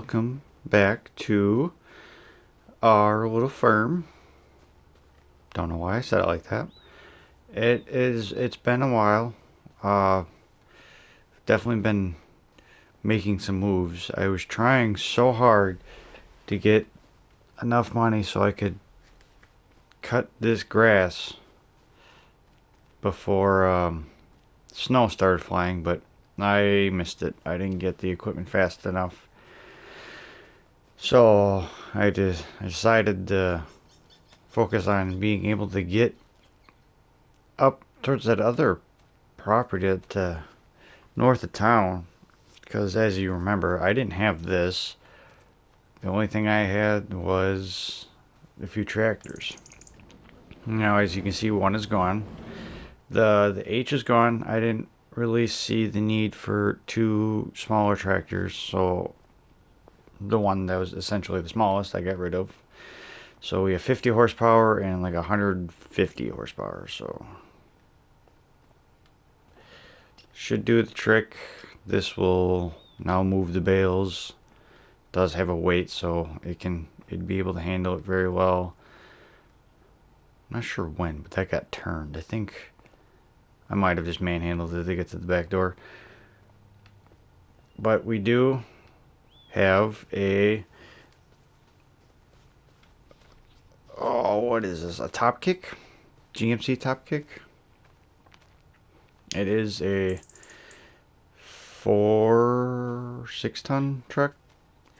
welcome back to our little farm. Don't know why I said it like that. It's been a while. Uh, Definitely been making some moves. I was trying so hard to get enough money so I could cut this grass before snow started flying, but I missed it. I didn't get the equipment fast enough. So I decided to focus on being able to get up towards that other property at north of town. Because as you remember, I didn't have this. The only thing I had was a few tractors. Now, as you can see, one is gone. The H is gone. I didn't really see the need for two smaller tractors, so the one that was essentially the smallest I got rid of. So we have 50 horsepower and like 150 horsepower, so should do the trick. This will now move the bales. Does have a weight, so it'd be able to handle it very well. I'm not sure when, but that got turned. I think I might have just manhandled it to get to the back door. But we do have a what is this? A top kick? GMC top kick? It is a 6-ton truck,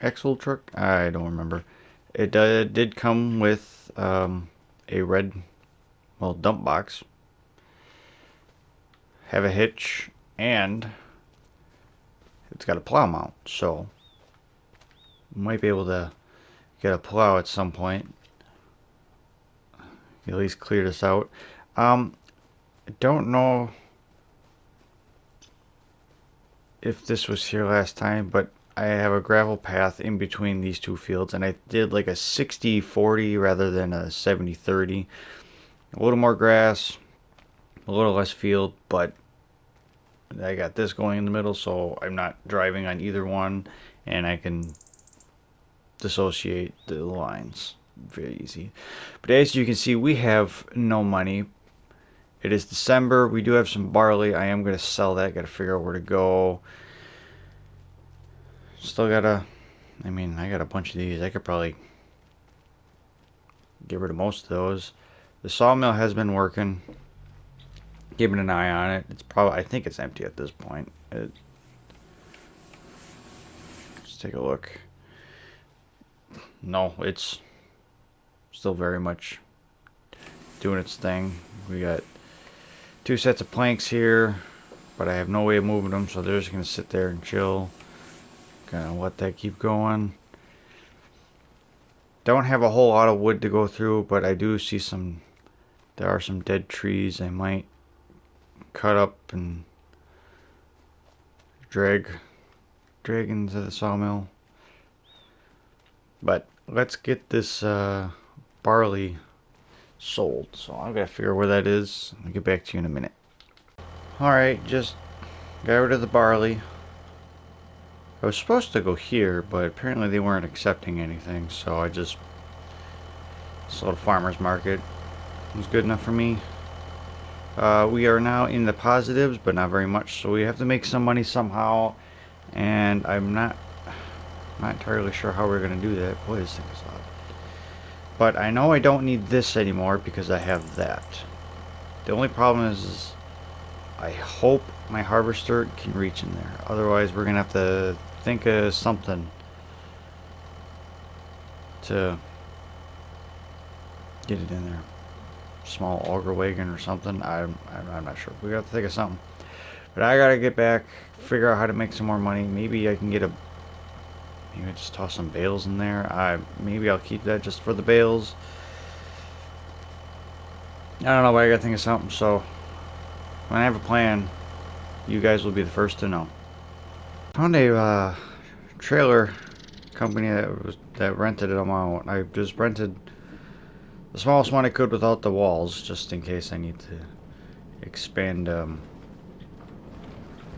axle truck. I don't remember. It did come with a red, dump box, have a hitch, and it's got a plow mount. So might be able to get a plow at some point. At least clear this out. I don't know if this was here last time, but I have a gravel path in between these two fields, and I did like a 60-40 rather than a 70-30. A little more grass, a little less field, but I got this going in the middle, so I'm not driving on either one, and I can dissociate the lines very easy. But as you can see, we have no money. It is December. We do have some barley. I am going to sell that. Got to figure out where to go. Still gotta, I got a bunch of these. I could probably get rid of most of those. The sawmill has been working. Keeping an eye on it. I think it's empty at this point. Let's take a look. No, it's still very much doing its thing. We got 2 sets of planks here, but I have no way of moving them, so they're just going to sit there and chill. Gonna let that keep going. Don't have a whole lot of wood to go through, but I do see there are some dead trees I might cut up and drag into the sawmill. But let's get this barley sold. So I've got to figure where that is. I'll get back to you in a minute. Alright, just got rid of the barley. I was supposed to go here, but apparently they weren't accepting anything, so I just sold a farmer's market. It was good enough for me. We are now in the positives, but not very much, so we have to make some money somehow, and I'm not entirely sure how we're going to do that. Boy, this thing is loud. But I know I don't need this anymore because I have that. The only problem is I hope my harvester can reach in there. Otherwise, we're going to have to think of something to get it in there. Small auger wagon or something. I'm not sure. We got to think of something. But I got to get back, figure out how to make some more money. Maybe I can get maybe just toss some bales in there. Maybe I'll keep that just for the bales. I don't know, but I got to think of something. So when I have a plan, you guys will be the first to know. Found a trailer company that rented them out. I just rented the smallest one I could without the walls, just in case I need to expand or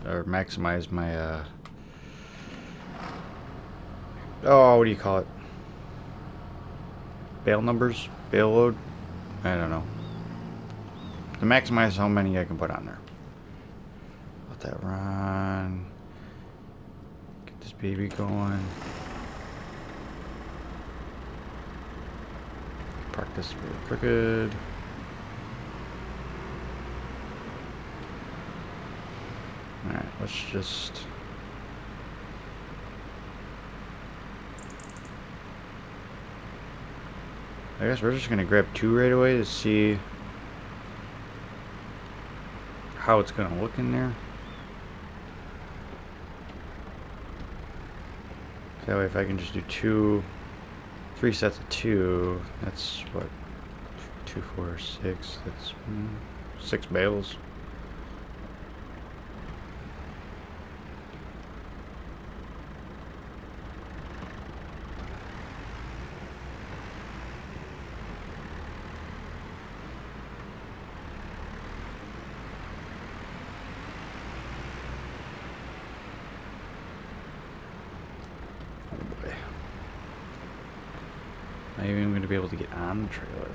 maximize my Oh, what do you call it? Bale numbers? Bale load? I don't know. To maximize how many I can put on there. Let that run. Get this baby going. Park this real crooked. Alright, let's just... I guess we're just gonna grab 2 right away to see how it's gonna look in there. That way if I can just do 3 sets of 2, that's what, 2, 4, 6, that's 6 bales. Not even going to be able to get on the trailer.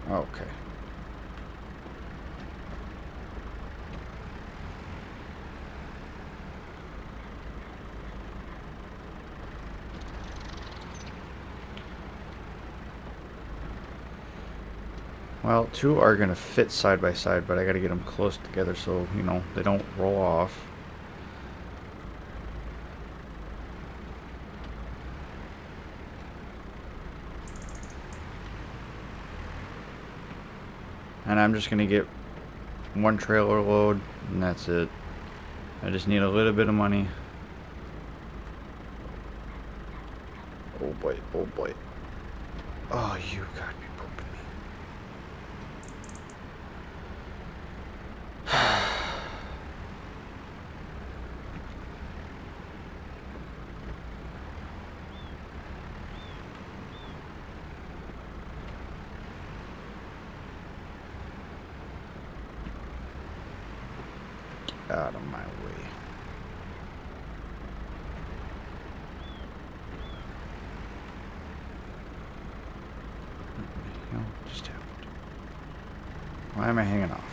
Okay. Well, 2 are going to fit side by side, but I got to get them close together so, you know, they don't roll off. And I'm just going to get 1 trailer load, and that's it. I just need a little bit of money. Oh boy, oh boy. Oh, you got me pooping me. Out of my way. You know, just happened. Why am I hanging off?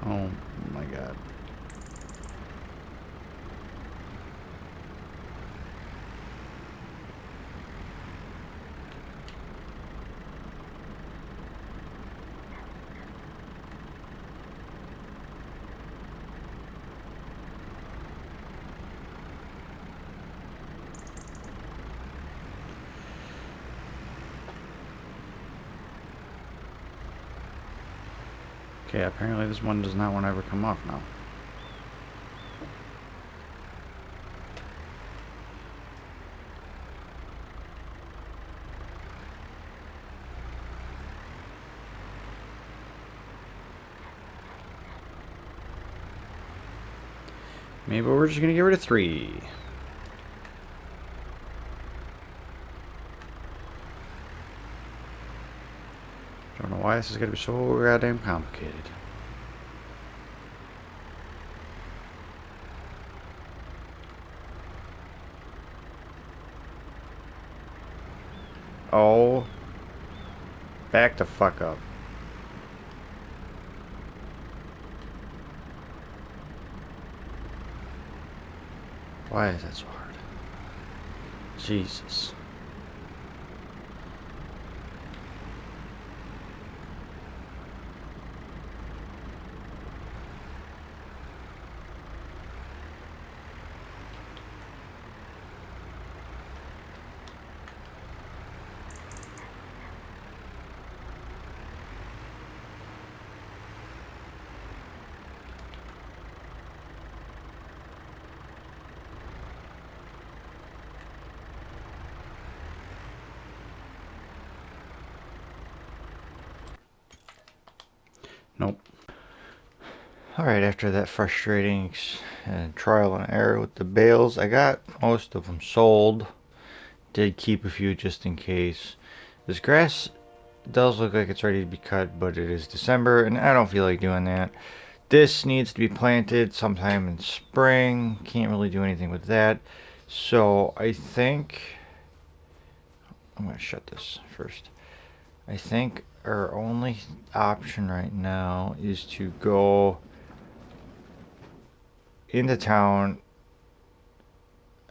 Oh my god. Okay, apparently this one does not want to ever come off now. Maybe we're just gonna get rid of 3. Don't know why this is gonna be so goddamn complicated. Oh. Back the fuck up. Why is that so hard? Jesus. Alright, after that frustrating trial and error with the bales, I got most of them sold. Did keep a few just in case. This grass does look like it's ready to be cut, but it is December and I don't feel like doing that. This needs to be planted sometime in spring. Can't really do anything with that. So I think I'm going to shut this first. I think our only option right now is to go into town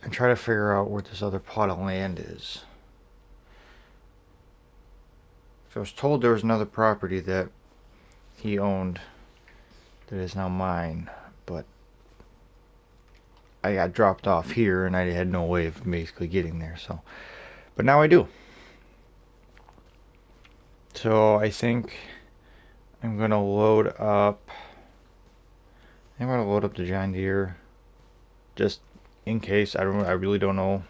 and try to figure out where this other plot of land is. I was told there was another property that he owned that is now mine, but I got dropped off here and I had no way of basically getting there, so but now I do. So I think I'm gonna load up the John Deere just in case. I really don't know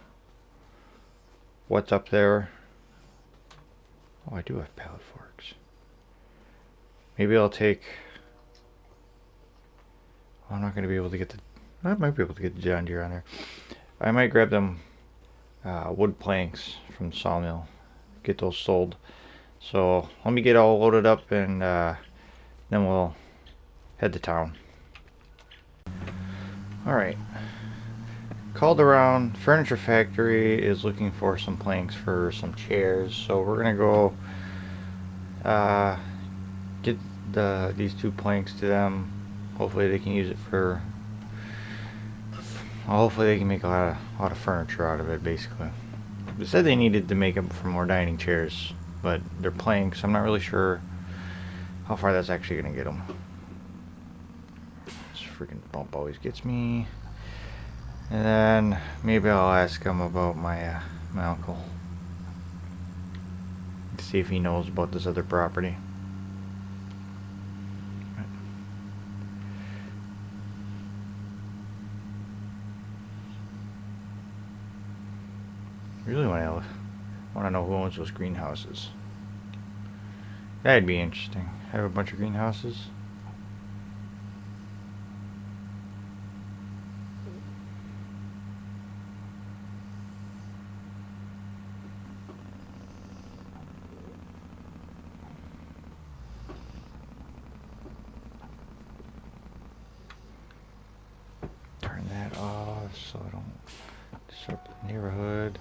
what's up there. Oh, I do have pallet forks. Maybe I'll take, I'm not gonna be able to get the, I might be able to get the John Deere on there. I might grab them wood planks from the sawmill, get those sold. So let me get all loaded up and then we'll head to town. Alright. Called around. Furniture Factory is looking for some planks for some chairs. So we're going to go get these 2 planks to them. Hopefully they can use it for... Hopefully they can make a lot of furniture out of it, basically. They said they needed to make them for more dining chairs, but they're planks. I'm not really sure how far that's actually going to get them. This freaking bump always gets me. And then maybe I'll ask him about my uncle. See if he knows about this other property. Really want to know who owns those greenhouses. That'd be interesting. Have a bunch of greenhouses. Turn that off so I don't disrupt the neighborhood.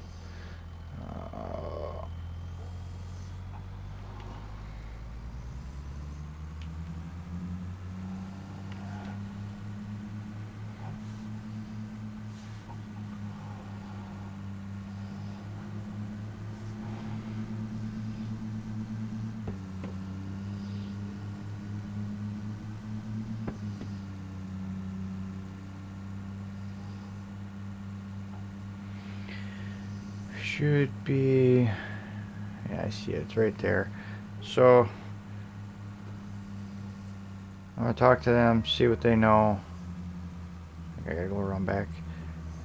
Should be, yeah, I see it, it's right there. So I'm gonna talk to them, see what they know. I gotta go around back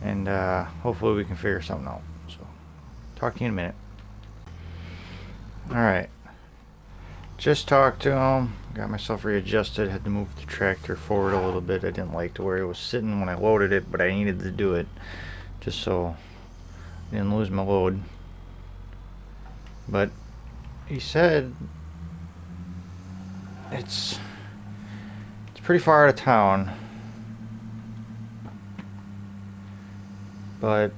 and hopefully we can figure something out. So talk to you in a minute. Alright, just talked to him, got myself readjusted, had to move the tractor forward a little bit. I didn't like to where it was sitting when I loaded it, but I needed to do it just so I didn't lose my load. But he said it's pretty far out of town, but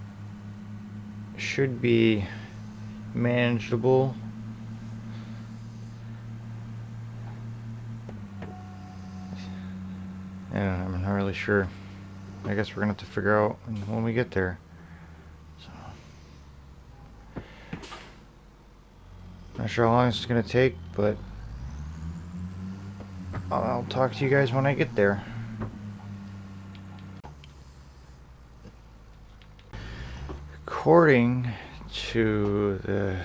should be manageable. Yeah, I'm not really sure. I guess we're gonna have to figure out when we get there. So, not sure how long it's gonna take, but I'll talk to you guys when I get there. According to the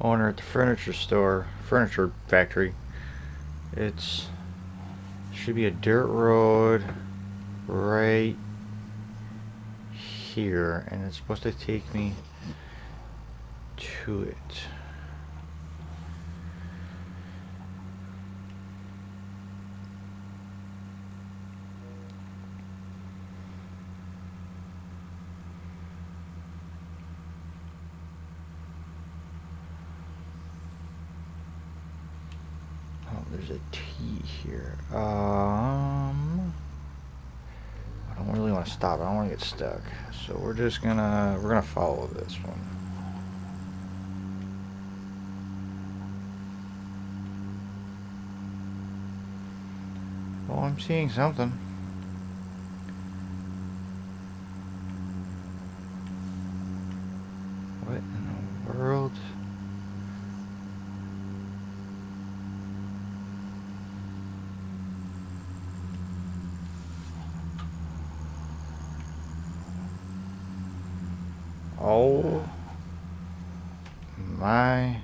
owner at the furniture factory, it's should be a dirt road right here, and it's supposed to take me to it. there's a T here. I don't really want to stop. I don't want to get stuck. So we're gonna follow this one. Oh, I'm seeing something. What in the world? Oh my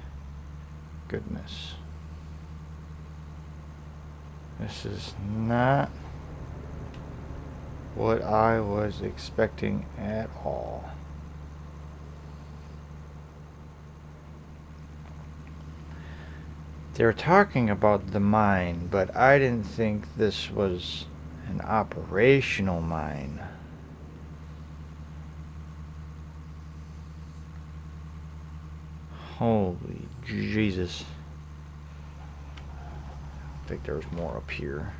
goodness. This is not what I was expecting at all. They were talking about the mine, but I didn't think this was an operational mine. Holy Jesus. I think there's more up here.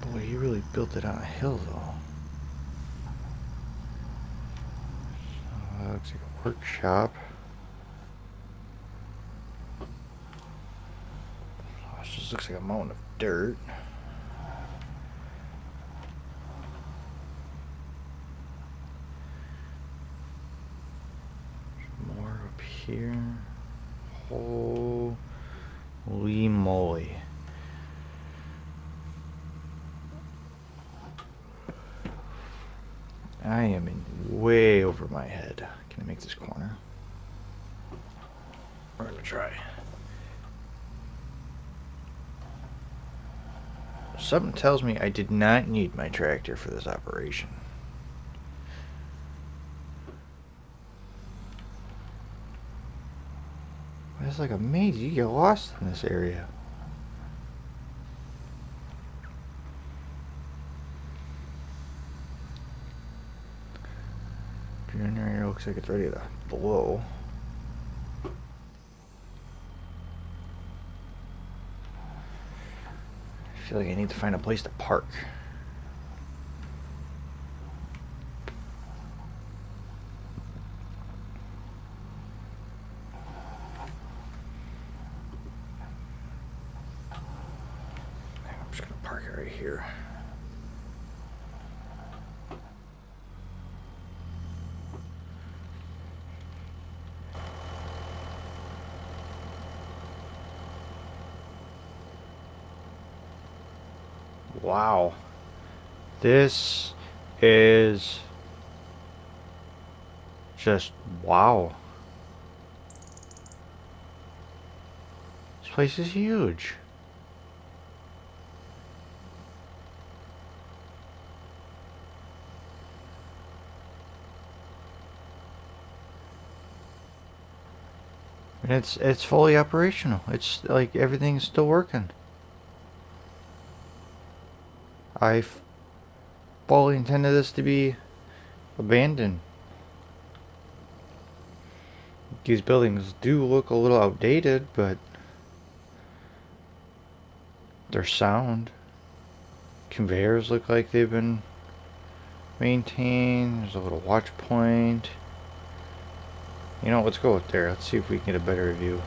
Boy, he really built it on a hill, though. Looks like a workshop. Oh, this just looks like a mountain of dirt. More up here. Holy moly. I am in way over my head. Can I make this corner? We're gonna try. Something tells me I did not need my tractor for this operation. It's like a maze. You get lost in this area. Generator looks like it's ready to blow. I feel like I need to find a place to park. I'm just gonna park it right here. Wow. This is just wow. This place is huge. And it's fully operational. It's like everything's still working. I fully intended this to be abandoned. These buildings do look a little outdated, but they're sound. Conveyors look like they've been maintained. There's a little watch point. You know, let's go up there. Let's see if we can get a better view.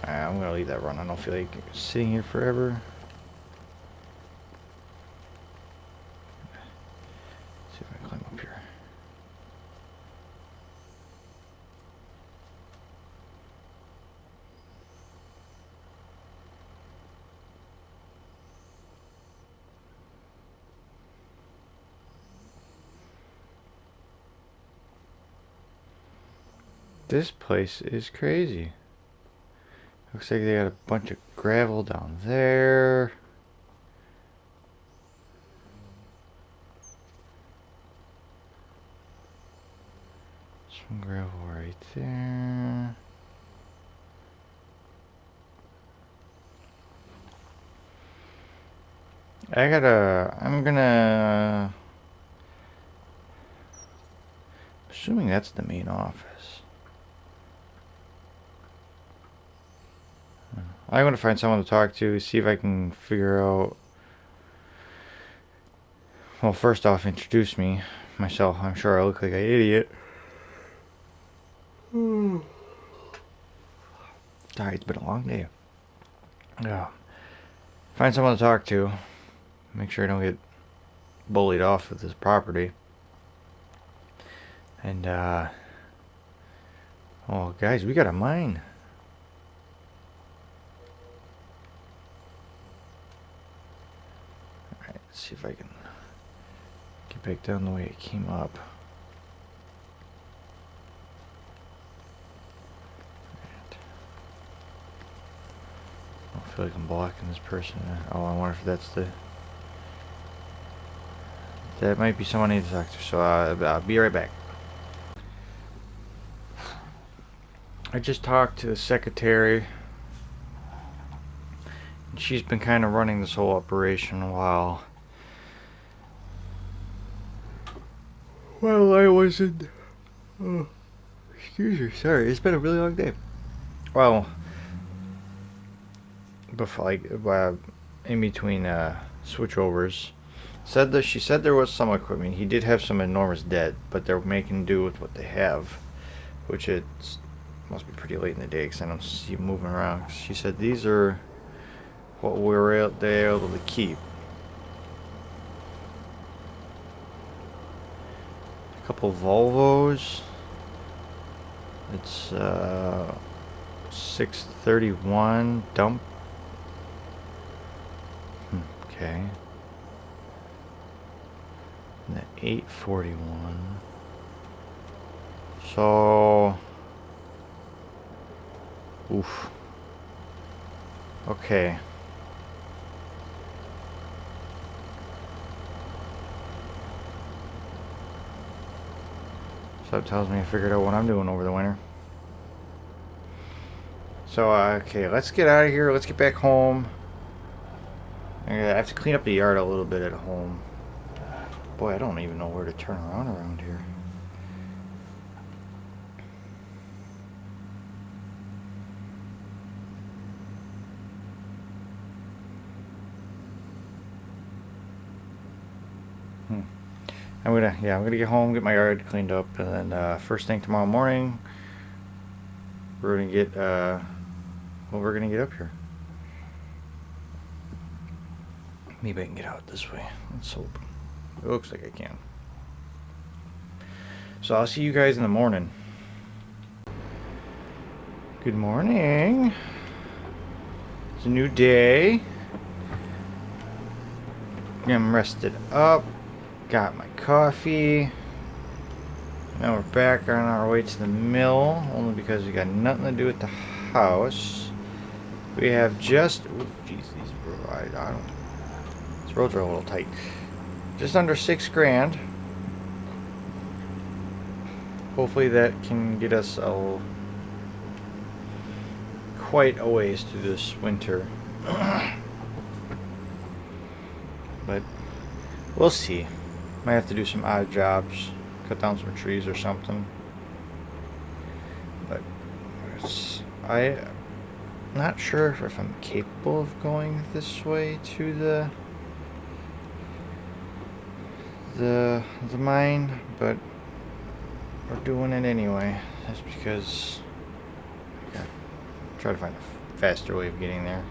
I'm gonna leave that run. I don't feel like sitting here forever. Let's see if I can climb up here. This place is crazy. Looks like they got a bunch of gravel down there. Some gravel right there. I'm gonna assuming that's the main office. I want to find someone to talk to, see if I can figure out. Well, first off, introduce myself. I'm sure I look like an idiot. Sorry, it's been a long day. Yeah. Find someone to talk to. Make sure I don't get bullied off of this property. And, oh, guys, we got a mine. Alright, let's see if I can get back down the way it came up. I feel like I'm blocking this person. Oh, I wonder if that's the... That might be someone I need to talk to, so I'll be right back. I just talked to the secretary. And she's been kind of running this whole operation while I wasn't... Oh, excuse me, sorry. It's been a really long day. Well, before, like, in between switchovers, she said there was some equipment. He did have some enormous debt, but they're making do with what they have, which it must be pretty late in the day because I don't see him moving around. She said these are what they're able to keep. A couple Volvos. It's 631 dump. Okay. And the 841. So, oof. Okay. So it tells me I figured out what I'm doing over the winter. So, okay, let's get out of here. Let's get back home. I have to clean up the yard a little bit at home. Boy, I don't even know where to turn around here. I'm gonna get home, get my yard cleaned up, and then first thing tomorrow morning, we're gonna get we're gonna get up here. Maybe I can get out this way. Let's hope. It looks like I can. So I'll see you guys in the morning. Good morning. It's a new day. I'm rested up. Got my coffee. Now we're back on our way to the mill, only because we got nothing to do at the house. We have just, oh jeez, these roads are a little tight. Just under $6 grand. Hopefully that can get us quite a ways through this winter. But we'll see. Might have to do some odd jobs, cut down some trees or something. But I'm not sure if I'm capable of going this way to the mine, but we're doing it anyway. That's because I gotta try to find a faster way of getting there.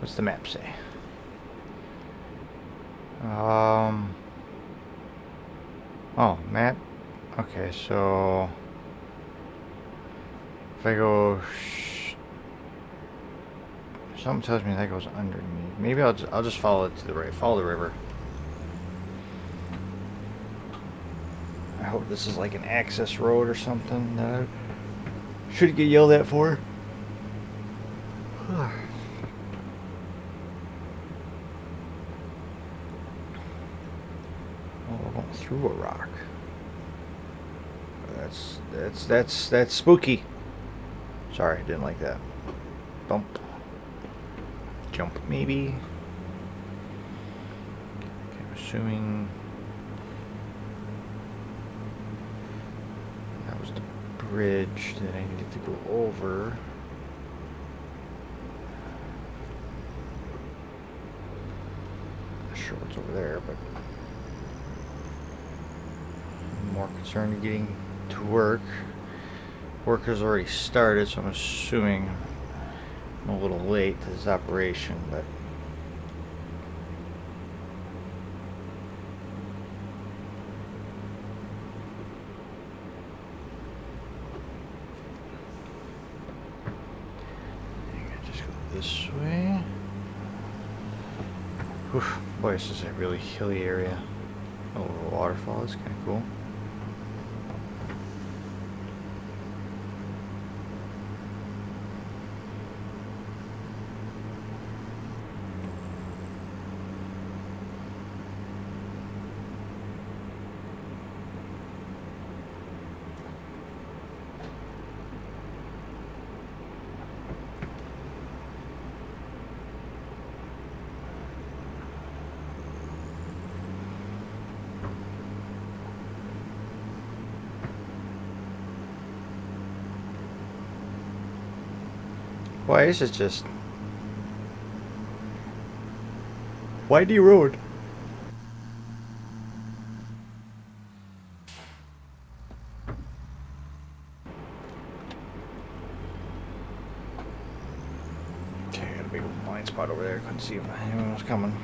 What's the map say? Oh, map. Okay, so if I go, something tells me that goes under me. Maybe I'll just follow it to the right. Follow the river. I hope this is like an access road or something that I should get yelled at for. through a rock. That's spooky. Sorry, I didn't like that. Bump. Jump, maybe. Okay, I'm assuming that was the bridge that I needed to go over. Not sure what's over there, but I'm more concerned with getting to work. Work has already started, so I'm assuming I'm a little late to this operation, but I just go this way. Oof, boy, this is a really hilly area. A little waterfall is kind of cool. Why is it just windy road? Okay, I got a big blind spot over there. Couldn't see if anyone was coming.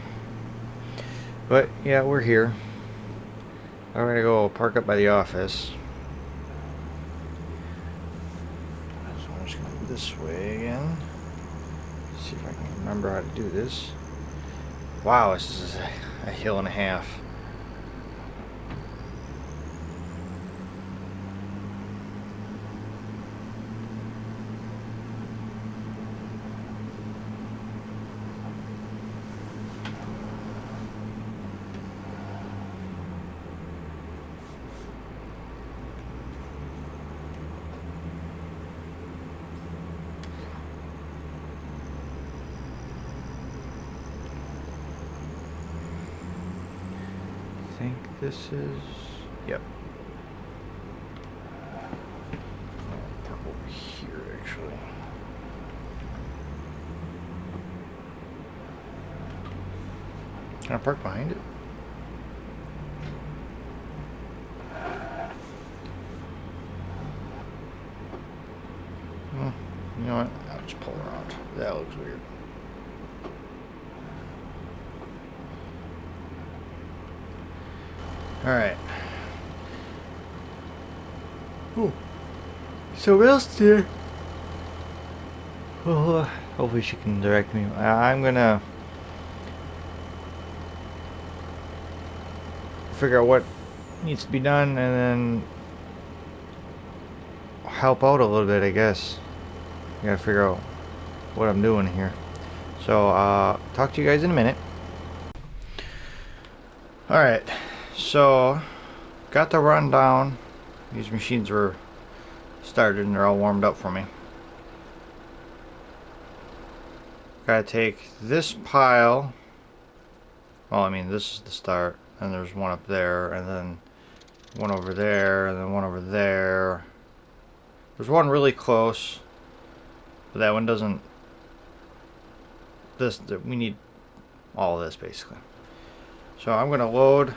But yeah, we're here. I'm gonna go park up by the office. So I'm just gonna go this way again. See if I can remember how to do this. Wow, this is a hill and a half. I think this is, yep. I'll park over here actually. Can I park behind it? Well, you know what? I'll just pull around. That looks weird. Alright. Ooh. So else there. Well, hopefully she can direct me. I'm gonna figure out what needs to be done and then help out a little bit, I guess. I gotta figure out what I'm doing here. So, talk to you guys in a minute. Alright, so got the rundown. These machines were started and they're all warmed up for me. Gotta take this pile. Well, I mean, this is the start, and there's one up there, and then one over there, and then one over there. There's one really close, but that one doesn't. We need all of this basically. So I'm gonna load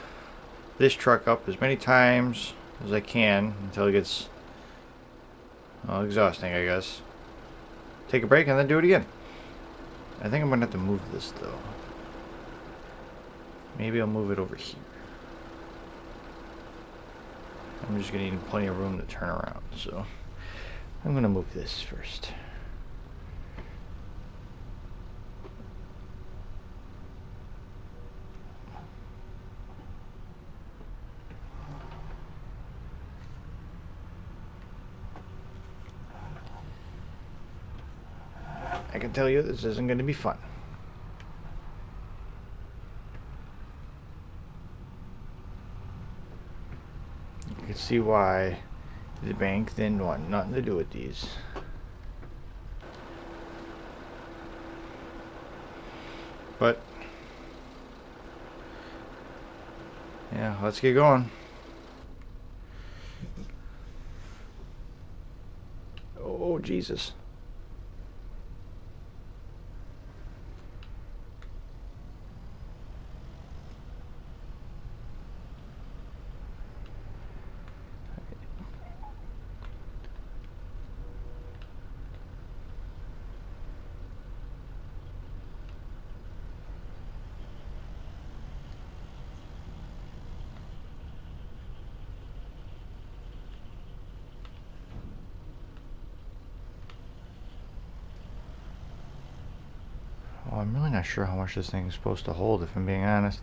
this truck up as many times as I can until it gets exhausting, I guess. Take a break and then do it again. I think I'm gonna have to move this though. Maybe I'll move it over here. I'm just gonna need plenty of room to turn around, so I'm gonna move this first. I can tell you this isn't going to be fun. see why the bank didn't want nothing to do with these. But yeah, let's get going. Oh, Jesus. Oh, I'm really not sure how much this thing is supposed to hold, if I'm being honest.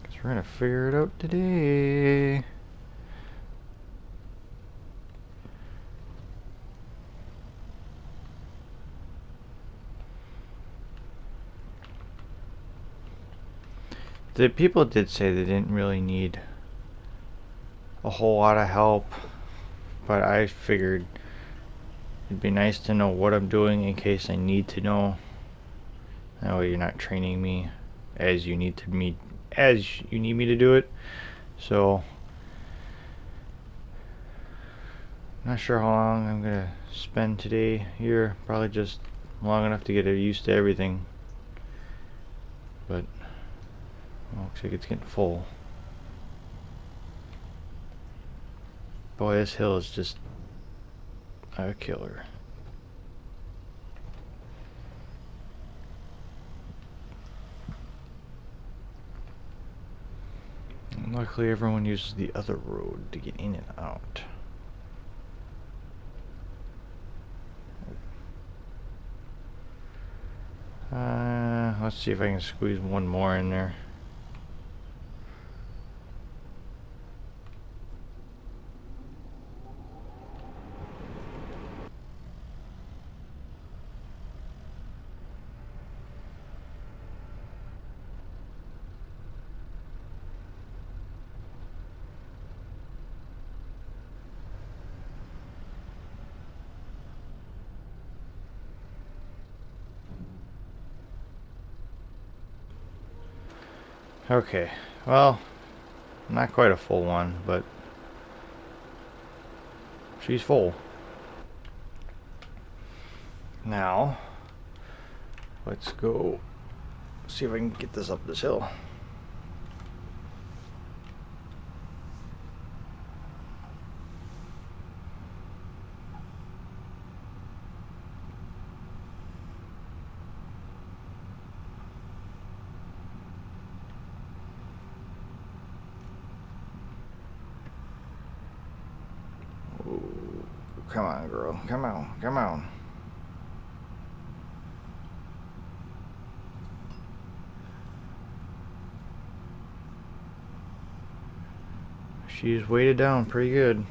Guess we're gonna figure it out today. The people did say they didn't really need a whole lot of help, but I figured it'd be nice to know what I'm doing in case I need to know. That way you're not training me as you need me to do it. So not sure how long I'm gonna spend today here. Probably just long enough to get used to everything. But well, looks like it's getting full. Boy, this hill is just a killer. And luckily everyone uses the other road to get in and out. Let's see if I can squeeze one more in there. Okay, well, not quite a full one, but she's full. Now, let's go see if I can get this up this hill. Ooh, come on, girl. Come on. Come on. She's weighted down pretty good.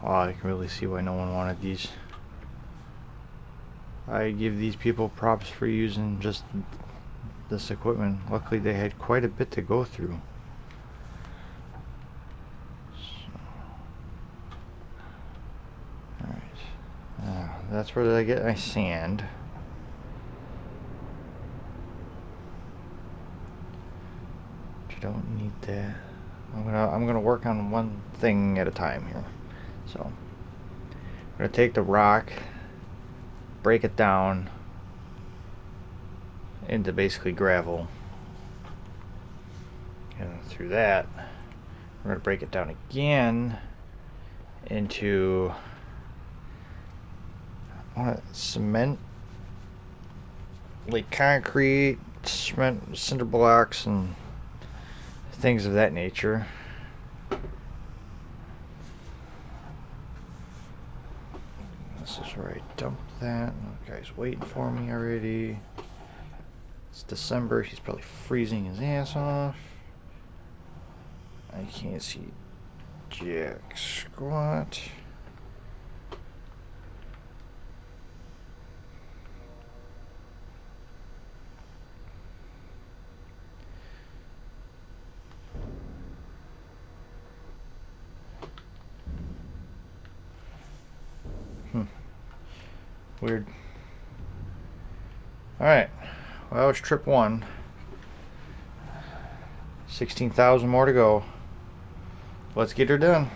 Wow, I can really see why no one wanted these. I give these people props for using just this equipment. Luckily they had quite a bit to go through. Alright. That's where I get my sand. But you don't need that. I'm gonna work on one thing at a time here. So I'm gonna take the rock, break it down into basically gravel. And through that, we're going to break it down again into cement, like concrete, cement, cinder blocks, and things of that nature. This is where I dumped that. The guy's waiting for me already. Let's December. He's probably freezing his ass off. I can't see jack squat. Weird. Alright. Well, that was trip 1. 16,000 more to go. Let's get her done.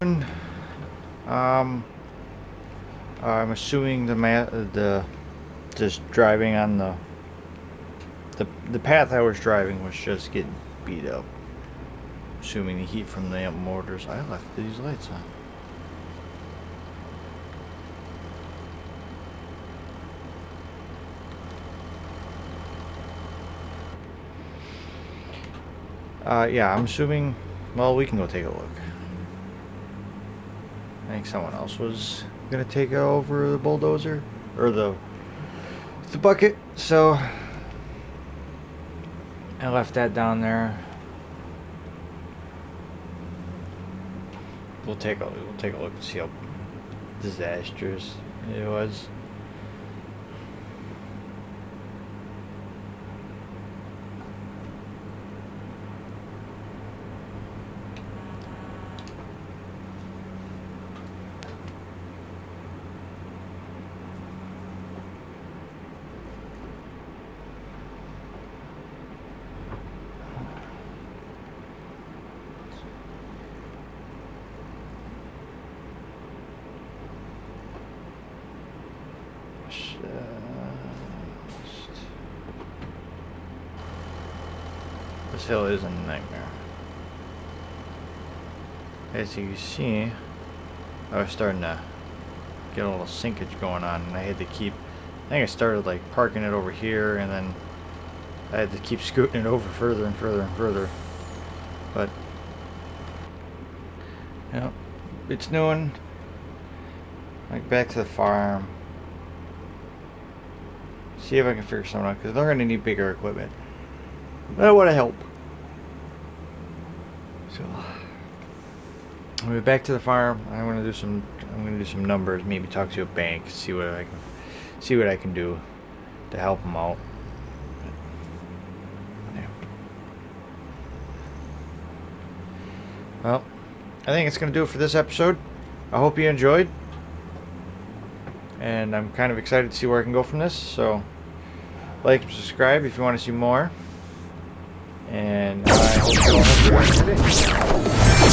I'm assuming the just driving on the path I was driving was just getting beat up. Assuming the heat from the motors. I left these lights on. Yeah, I'm assuming. Well, we can go take a look. I think someone else was gonna take over the bulldozer or the bucket, so I left that down there. We'll take a look and see how disastrous it was. This hill is a nightmare. As you can see, I was starting to get a little sinkage going on, and I had to keep. I think I started like parking it over here, and then I had to keep scooting it over further and further and further. But you know, it's doing like back to the farm. See if I can figure something out, because they're going to need bigger equipment. That would help. So I'm going back to the farm. I'm going to do some numbers. Maybe talk to a bank. See what I can do to help them out. Yeah. Well, I think it's going to do it for this episode. I hope you enjoyed. And I'm kind of excited to see where I can go from this. So, like and subscribe if you want to see more. And I hope you all have a good day.